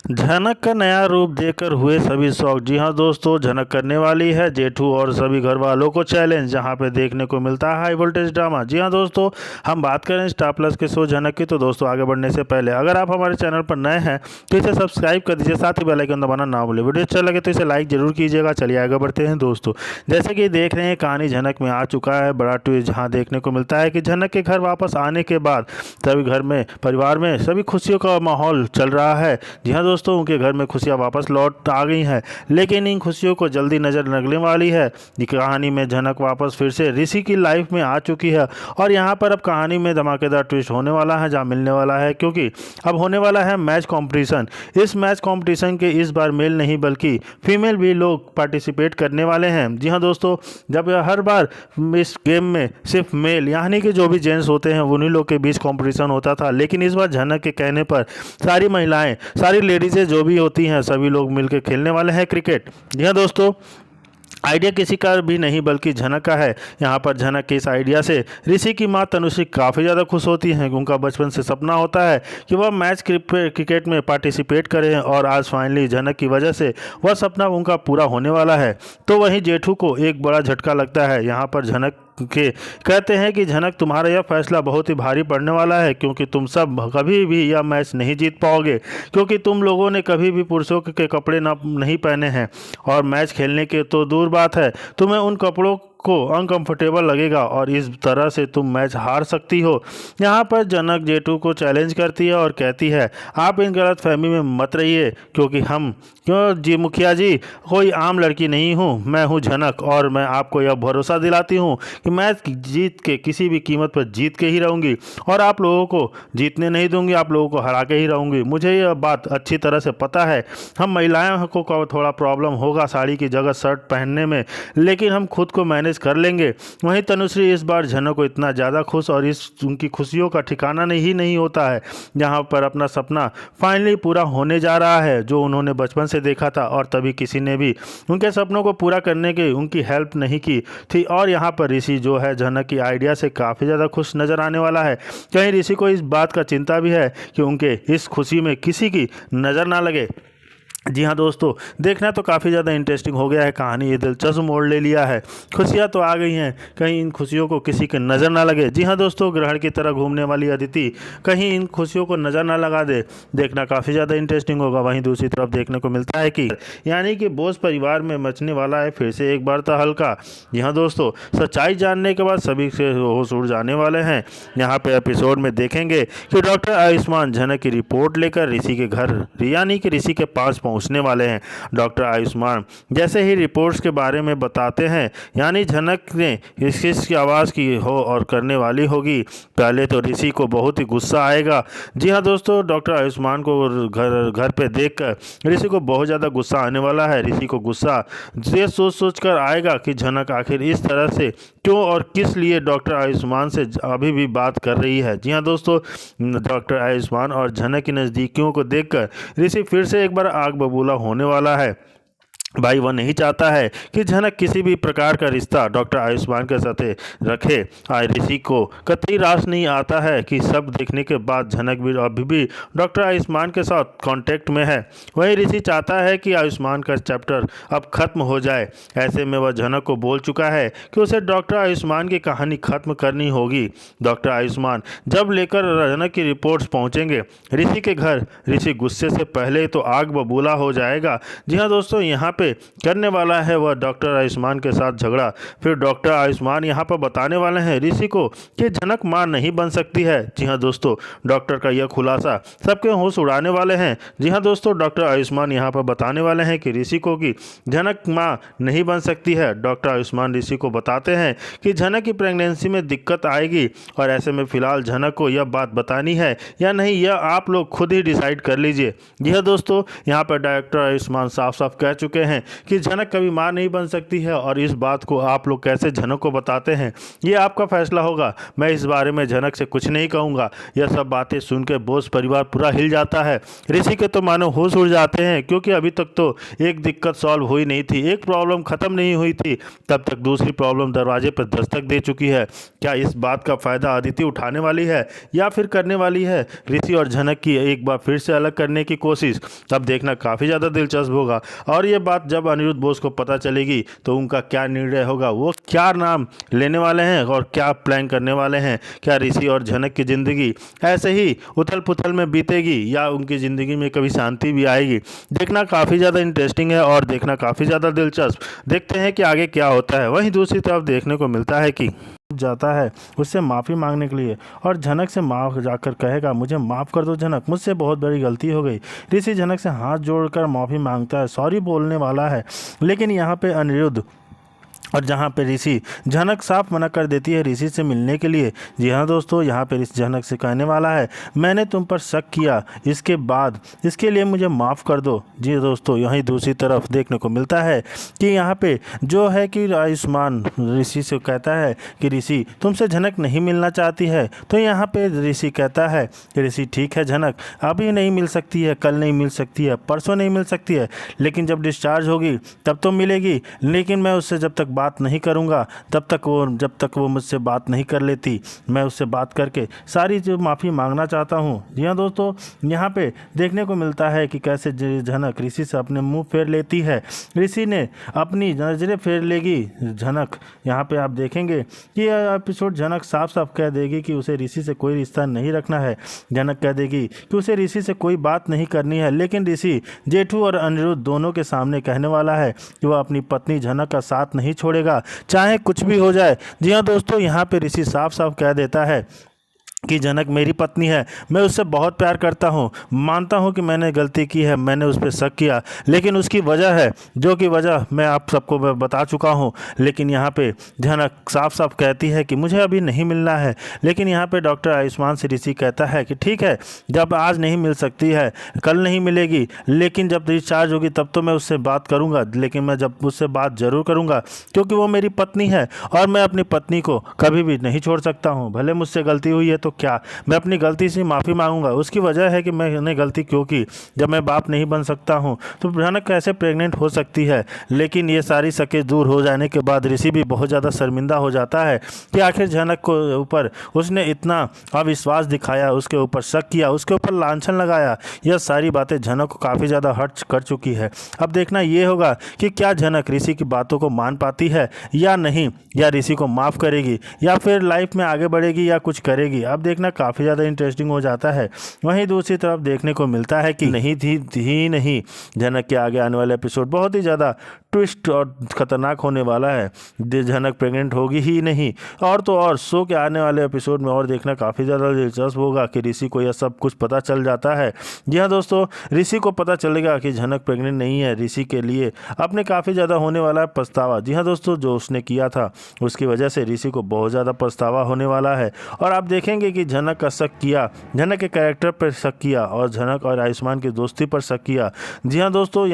झनक का नया रूप देखकर हुए सभी शौक। जी हाँ दोस्तों, झनक करने वाली है जेठू और सभी घर वालों को चैलेंज, जहां पे देखने को मिलता है हाई वोल्टेज ड्रामा। जी हाँ दोस्तों, हम बात करें स्टार प्लस के शो झनक की, तो दोस्तों आगे बढ़ने से पहले अगर आप हमारे चैनल पर नए हैं तो इसे सब्सक्राइब कर दीजिए, साथ ही बेल आइकन दबाना ना भूलें। वीडियो अच्छा लगे तो इसे लाइक जरूर कीजिएगा। चलिए आगे बढ़ते हैं दोस्तों। जैसे कि देख रहे हैं, कहानी झनक में आ चुका है बड़ा ट्विस्ट, जहाँ देखने को मिलता है कि झनक के घर वापस आने के बाद सभी घर में परिवार में सभी खुशियों का माहौल चल रहा है। जी हाँ दोस्तों, उनके घर में खुशियाँ वापस लौट आ गई हैं, लेकिन इन खुशियों को जल्दी नजर लगने वाली है। ये कहानी में झनक वापस फिर से ऋषि की लाइफ में आ चुकी है, और यहाँ पर अब कहानी में धमाकेदार ट्विस्ट होने वाला है, जहाँ मिलने वाला है, क्योंकि अब होने वाला है मैच कंपटीशन। इस मैच कंपटीशन के इस बार मेल नहीं बल्कि फीमेल भी लोग पार्टिसिपेट करने वाले हैं। जी हाँ दोस्तों, जब हर बार इस गेम में सिर्फ मेल यानी कि जो भी जेंट्स होते हैं उन्हीं लोग के बीच कंपटीशन होता था, लेकिन इस बार झनक के कहने पर सारी महिलाएं, सारी लेडीज़ें जो भी होती हैं, सभी लोग मिलकर खेलने वाले हैं क्रिकेट। जी हाँ दोस्तों, आइडिया किसी का भी नहीं बल्कि झनक का है। यहाँ पर झनक के इस आइडिया से ऋषि की माँ तनुश्री काफ़ी ज़्यादा खुश होती हैं। उनका बचपन से सपना होता है कि वह मैच क्रिकेट में पार्टिसिपेट करें, और आज फाइनली झनक की वजह से वह सपना उनका पूरा होने वाला है। तो वहीं जेठू को एक बड़ा झटका लगता है। यहाँ पर झनक के कहते हैं कि झनक, तुम्हारा यह फैसला बहुत ही भारी पड़ने वाला है, क्योंकि तुम सब कभी भी यह मैच नहीं जीत पाओगे, क्योंकि तुम लोगों ने कभी भी पुरुषों के कपड़े नहीं पहने हैं, और मैच खेलने के तो दूर बात है, तुम्हें उन कपड़ों को अनकंफर्टेबल लगेगा, और इस तरह से तुम मैच हार सकती हो। यहाँ पर झनक जेठू को चैलेंज करती है और कहती है, आप इन गलत फहमी में मत रहिए, क्यों जी मुखिया जी, कोई आम लड़की नहीं हूँ, मैं हूँ झनक, और मैं आपको यह भरोसा दिलाती हूँ कि मैच जीत के किसी भी कीमत पर जीत के ही रहूँगी, और आप लोगों को जीतने नहीं दूंगी, आप लोगों को हरा के ही रहूँगी। मुझे यह बात अच्छी तरह से पता है, हम महिलाओं को थोड़ा प्रॉब्लम होगा साड़ी की जगह शर्ट पहनने में, लेकिन हम खुद को मैनेज कर लेंगे। वहीं तनुश्री इस बार झनक को इतना ज़्यादा खुश, और इस उनकी खुशियों का ठिकाना नहीं होता है, जहां पर अपना सपना फाइनली पूरा होने जा रहा है, जो उन्होंने बचपन से देखा था, और तभी किसी ने भी उनके सपनों को पूरा करने की उनकी हेल्प नहीं की थी। और यहाँ पर ऋषि जो है झनक की आइडिया से काफ़ी ज़्यादा खुश नज़र आने वाला है। कहीं ऋषि को इस बात का चिंता भी है कि उनके इस खुशी में किसी की नज़र ना लगे। जी हाँ दोस्तों, देखना तो काफ़ी ज़्यादा इंटरेस्टिंग हो गया है, कहानी ये दिलचस्प मोड़ ले लिया है। खुशियाँ तो आ गई हैं, कहीं इन खुशियों को किसी की नज़र ना लगे। जी हाँ दोस्तों, ग्रहण की तरह घूमने वाली अदिति कहीं इन खुशियों को नज़र ना लगा दे, देखना काफ़ी ज़्यादा इंटरेस्टिंग होगा। वहीं दूसरी तरफ देखने को मिलता है कि यानी कि बोस परिवार में मचने वाला है फिर से एक बार तो हल्का। जी हाँ दोस्तों, सच्चाई जानने के बाद सभी से होश उड़ जाने वाले हैं। यहाँ पे एपिसोड में देखेंगे कि डॉक्टर आयुष्मान झनक की रिपोर्ट लेकर ऋषि के घर यानी कि ऋषि के पास पहुंचने वाले हैं। डॉक्टर आयुष्मान जैसे ही रिपोर्ट्स के बारे में बताते हैं, यानी झनक ने किस आवाज़ की हो और करने वाली होगी, पहले तो ऋषि को बहुत ही गुस्सा आएगा। जी हाँ दोस्तों, डॉक्टर आयुष्मान को घर पे देखकर ऋषि को बहुत ज़्यादा गुस्सा आने वाला है। ऋषि को गुस्सा ये सोच कर आएगा कि झनक आखिर इस तरह से क्यों और किस लिए डॉक्टर आयुष्मान से अभी भी बात कर रही है। जी हाँ दोस्तों, डॉक्टर आयुष्मान और झनक की नज़दीकियों को देखकर ऋषि फिर से एक बार आग बबूला होने वाला है। भाई वह नहीं चाहता है कि झनक किसी भी प्रकार का रिश्ता डॉक्टर आयुष्मान के साथ रखे। ऋषि को कतई रास नहीं आता है कि सब देखने के बाद झनक भी अभी भी डॉक्टर आयुष्मान के साथ कांटेक्ट में है। वही ऋषि चाहता है कि आयुष्मान का चैप्टर अब खत्म हो जाए। ऐसे में वह झनक को बोल चुका है कि उसे डॉक्टर आयुष्मान की कहानी खत्म करनी होगी। डॉक्टर आयुष्मान जब लेकर झनक की रिपोर्ट्स पहुँचेंगे ऋषि के घर, ऋषि गुस्से से पहले तो आग बबूला हो जाएगा। जी हाँ दोस्तों, यहाँ पे करने वाला है वह डॉक्टर आयुष्मान के साथ झगड़ा। फिर डॉक्टर आयुष्मान यहाँ पर बताने वाले हैं ऋषि को कि झनक मां नहीं बन सकती है। जी हाँ दोस्तों, डॉक्टर का यह खुलासा सबके होश उड़ाने वाले हैं। जी हाँ दोस्तों, डॉक्टर आयुष्मान यहाँ पर बताने वाले हैं कि ऋषि को कि झनक मां नहीं बन सकती है। डॉक्टर आयुष्मान ऋषि को बताते हैं कि झनक की प्रेगनेंसी में दिक्कत आएगी, और ऐसे में फिलहाल झनक को यह बात बतानी है या नहीं, यह आप लोग खुद ही डिसाइड कर लीजिए। जी हाँ दोस्तों, यहाँ पर डॉक्टर आयुष्मान साफ साफ कह चुके हैं हैं कि झनक कभी माँ नहीं बन सकती है, और इस बात को आप लोग कैसे झनक को बताते हैं ये आपका फैसला होगा। मैं इस बारे में झनक से कुछ नहीं कहूँगा। यह सब बातें सुन के बोस परिवार पूरा हिल जाता है। ऋषि के तो मानो होश उड़ जाते हैं, क्योंकि अभी तक तो एक दिक्कत सॉल्व हुई नहीं थी, एक प्रॉब्लम ख़त्म नहीं हुई थी, तब तक दूसरी प्रॉब्लम दरवाजे पर दस्तक दे चुकी है। क्या इस बात का फ़ायदा अदिति उठाने वाली है या फिर करने वाली है ऋषि और झनक की एक बार फिर से अलग करने की कोशिश? तब देखना काफ़ी ज़्यादा दिलचस्प होगा। और ये बात जब अनिरुद्ध बोस को पता चलेगी तो उनका क्या निर्णय होगा, वो क्या नाम लेने वाले हैं और क्या प्लान करने वाले हैं। क्या ऋषि और झनक की ज़िंदगी ऐसे ही उथल पुथल में बीतेगी या उनकी ज़िंदगी में कभी शांति भी आएगी? देखना काफ़ी ज़्यादा इंटरेस्टिंग है और देखना काफ़ी ज़्यादा दिलचस्प। देखते हैं कि आगे क्या होता है। वहीं दूसरी तरफ देखने को मिलता है कि जाता है उससे माफ़ी मांगने के लिए, और झनक से माफ़ जाकर कहेगा, मुझे माफ़ कर दो झनक, मुझसे बहुत बड़ी गलती हो गई। ऋषि झनक से हाथ जोड़कर माफ़ी मांगता है, सॉरी बोलने वाला है, लेकिन यहाँ पे अनिरुद्ध और जहाँ पे ऋषि झनक साफ मना कर देती है ऋषि से मिलने के लिए। जी हाँ दोस्तों, यहाँ पे ऋषि झनक से कहने वाला है, मैंने तुम पर शक किया, इसके बाद इसके लिए मुझे माफ़ कर दो। जी दोस्तों, यहीं दूसरी तरफ देखने को मिलता है कि यहाँ पे जो है कि आयुष्मान ऋषि से कहता है कि ऋषि तुमसे झनक नहीं मिलना चाहती है। तो यहाँ पे ऋषि कहता है कि ऋषि ठीक है झनक, अभी नहीं मिल सकती है, कल नहीं मिल सकती है, परसों नहीं मिल सकती है, लेकिन जब डिस्चार्ज होगी तब तो मिलेगी। लेकिन मैं उससे जब तक बात नहीं करूंगा जब तक वो मुझसे बात नहीं कर लेती, मैं उससे बात करके सारी जो माफ़ी मांगना चाहता हूं। जी हाँ दोस्तों, यहाँ पे देखने को मिलता है कि कैसे झनक ऋषि से अपने मुंह फेर लेती है, ऋषि ने अपनी नजरें फेर लेगी झनक। यहाँ पे आप देखेंगे कि यह एपिसोड झनक साफ साफ कह देगी कि उसे ऋषि से कोई रिश्ता नहीं रखना है। झनक कह देगी कि उसे ऋषि से कोई बात नहीं करनी है, लेकिन ऋषि जेठू और अनिरुद्ध दोनों के सामने कहने वाला है कि वह अपनी पत्नी झनक का साथ नहीं छोड़ेगा, चाहे कुछ भी हो जाए। जी हाँ दोस्तों, यहाँ पे ऋषि साफ साफ कह देता है कि झनक मेरी पत्नी है, मैं उससे बहुत प्यार करता हूँ, मानता हूँ कि मैंने गलती की है, मैंने उस पर शक किया, लेकिन उसकी वजह है, जो कि वजह मैं आप सबको बता चुका हूँ। लेकिन यहाँ पे झनक साफ साफ कहती है कि मुझे अभी नहीं मिलना है। लेकिन यहाँ पे डॉक्टर आयुष्मान से ऋषि कहता है कि ठीक है, जब आज नहीं मिल सकती है, कल नहीं मिलेगी, लेकिन जब डिस्चार्ज होगी तब तो मैं उससे बात करूँगा, लेकिन मैं जब उससे बात ज़रूर करूँगा, क्योंकि वो मेरी पत्नी है और मैं अपनी पत्नी को कभी भी नहीं छोड़ सकता हूँ। भले मुझसे गलती हुई है तो क्या, मैं अपनी गलती से माफ़ी मांगूंगा। उसकी वजह है कि मैंने गलती क्यों की, जब मैं बाप नहीं बन सकता हूं तो झनक कैसे प्रेग्नेंट हो सकती है। लेकिन ये सारी शकें दूर हो जाने के बाद ऋषि भी बहुत ज़्यादा शर्मिंदा हो जाता है कि आखिर झनक को ऊपर उसने इतना अविश्वास दिखाया, उसके ऊपर शक किया, उसके ऊपर लांछन लगाया। यह सारी बातें झनक को काफ़ी ज़्यादा हर्ट कर चुकी है। अब देखना ये होगा कि क्या झनक ऋषि की बातों को मान पाती है या नहीं, या ऋषि को माफ़ करेगी या फिर लाइफ में आगे बढ़ेगी या कुछ करेगी। अब देखना काफ़ी ज़्यादा इंटरेस्टिंग हो जाता है। वहीं दूसरी तरफ देखने को मिलता है कि नहीं झनक के आगे आने वाले एपिसोड बहुत ही ज़्यादा ट्विस्ट और ख़तरनाक होने वाला है। झनक प्रेग्नेंट होगी ही नहीं, और तो और शो के आने वाले एपिसोड में और देखना काफ़ी ज़्यादा दिलचस्प होगा कि ऋषि को यह सब कुछ पता चल जाता है। जी हाँ दोस्तों, ऋषि को पता चलेगा कि झनक प्रेग्नेंट नहीं है। ऋषि के लिए अपने काफ़ी ज़्यादा होने वाला है पछतावा। जी हाँ दोस्तों, जो उसने किया था उसकी वजह से ऋषि को बहुत ज़्यादा पछतावा होने वाला है। और आप देखेंगे कि झनक का शक किया, झनक के कैरेक्टर पर शक किया और झनक और आयुष्मान की दोस्ती पर शक किया। जी हाँ दोस्तों, यहाँ